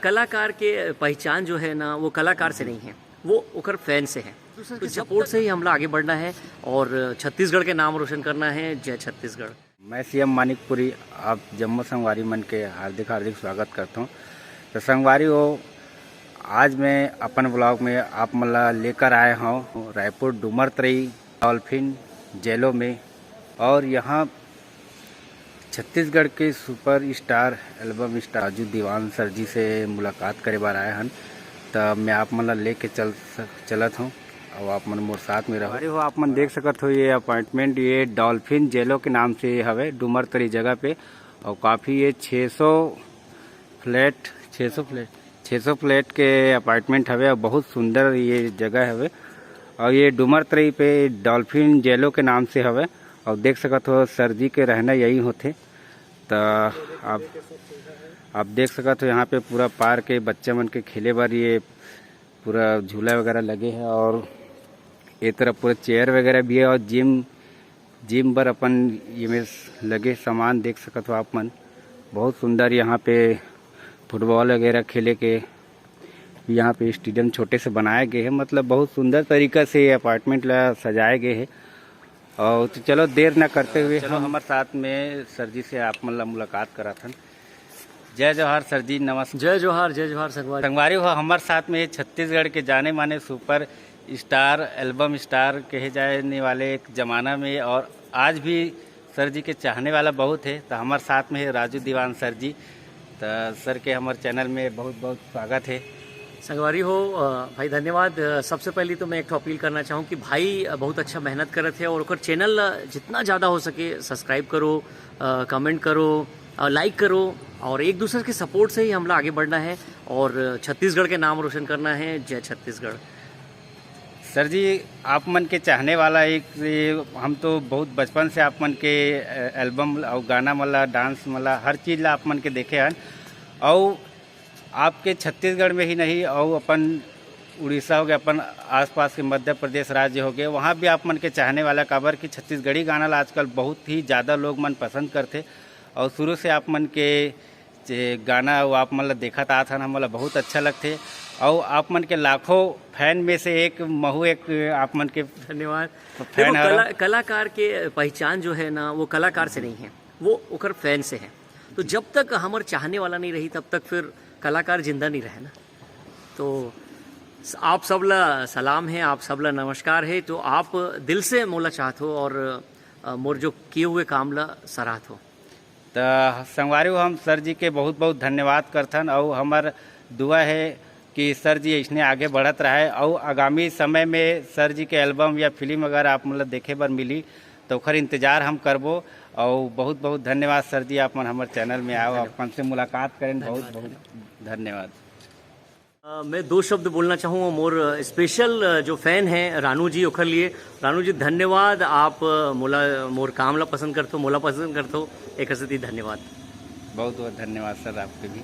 कलाकार के पहचान जो है ना वो कलाकार से नहीं है, वो ओकर फैन से है। तो सपोर्ट से ही हमला आगे बढ़ना है और छत्तीसगढ़ के नाम रोशन करना है। जय छत्तीसगढ़। मैं सीएम मानिकपुरी आप जम्मू संगवारी मन के हार्दिक हार्दिक स्वागत करता हूँ। तो संगवारी हो, आज मैं अपन ब्लॉग में आप मला लेकर आए हूँ रायपुर डूमरतरई डॉल्फिन जेलों में। और यहाँ छत्तीसगढ़ के super star album star Raju Diwan sir ji से मुलाकात करे बार आए हन। तो मैं आप मला लेके चलत हूँ और आप मन मोर साथ में रहो। अरे हो, आप मन देख सकत हो ये अपॉइंटमेंट ये डॉल्फिन जेलो के नाम से हवे डूमरतरी जगह पे। और काफ़ी ये 600 फ्लैट के अपार्टमेंट हवे और बहुत सुंदर ये जगह हवे। और ये डूमरतरी पे डॉल्फिन जेलो के नाम से हवे। और देख सकत हो सर जी के रहना यही होते। तो आप देख सकत हो यहाँ पे पूरा पार्क है, बच्चे मन के खेले बार ये पूरा झूला वगैरह लगे हैं। और ये तरफ पूरा चेयर वगैरह भी है। और जिम पर अपन ये में लगे सामान देख सकत हो आप मन। बहुत सुंदर यहाँ पे फुटबॉल वगैरह खेले के यहाँ पे स्टेडियम छोटे से बनाए गए हैं। मतलब बहुत सुंदर तरीका से ये अपार्टमेंट ला सजाए गए हैं। और तो चलो देर ना करते हुए चलो हमारे साथ में सर जी से आप मतलब मुलाकात करा था। जय जोहार सर जी, नमस्कार। जय जोहार संगवारी हो, हमारे साथ में छत्तीसगढ़ के जाने माने सुपर स्टार एल्बम स्टार कहे जाने वाले एक ज़माना में और आज भी सर जी के चाहने वाला बहुत है। तो हमारे साथ में है राजू दीवान सर जी। तो सर के हमारे चैनल में बहुत बहुत स्वागत है। संगवारी हो भाई, धन्यवाद। सबसे पहले तो मैं एक अपील करना चाहूँ कि भाई बहुत अच्छा मेहनत करत है और ओकर चैनल जितना ज़्यादा हो सके सब्सक्राइब करो, कमेंट करो, लाइक करो। और एक दूसरे के सपोर्ट से ही हमला आगे बढ़ना है और छत्तीसगढ़ के नाम रोशन करना है। जय छत्तीसगढ़। सर जी आप मन के चाहने वाला एक हम तो बहुत बचपन से आप मन के एल्बम और गाना मला डांस मला हर चीज़ ला आप मन के देखे हैं। और आपके छत्तीसगढ़ में ही नहीं और अपन उड़ीसा हो गया, अपन आसपास के मध्य प्रदेश राज्य हो गए, वहाँ भी आप मन के चाहने वाला काबर कि छत्तीसगढ़ी गाना ला आजकल बहुत ही ज़्यादा लोग मन पसंद करते। और शुरू से आप मन के गाना वो आप मतलब देखा था हमला बहुत अच्छा लगते। और आप मन के लाखों फैन में से एक महू एक आप मन के धन्यवाद। फैन कलाकार के पहचान जो है ना वो कलाकार से नहीं है, वो ओकर फैन से है। तो जब तक हमारे चाहने वाला नहीं रही तब तक फिर कलाकार जिंदा नहीं रहे ना। तो आप सब ला सलाम है, आप सब ला नमस्कार है। तो आप दिल से मोला चाहत हो और मोर जो किए हुए काम ला सराहत हो। तो संगवारी हम सर जी के बहुत बहुत धन्यवाद करथन। और हमार दुआ है कि सर जी इसने आगे बढ़त रहे और आगामी समय में सर जी के एल्बम या फिल्म अगर आप मतलब देखे बर मिली तो ओकर इंतजार हम करबो। और बहुत बहुत धन्यवाद सर जी, आप मन हमारे चैनल में आओ, अपन से मुलाकात करें। बहुत बहुत धन्यवाद। मैं दो शब्द बोलना चाहूँ मोर स्पेशल जो फैन हैं रानू जी, ओखर लिए। रानू जी धन्यवाद, आप मोर काम ला पसंद करते हो, मोला पसंद करते हो, एक धन्यवाद। बहुत बहुत धन्यवाद सर आपके भी।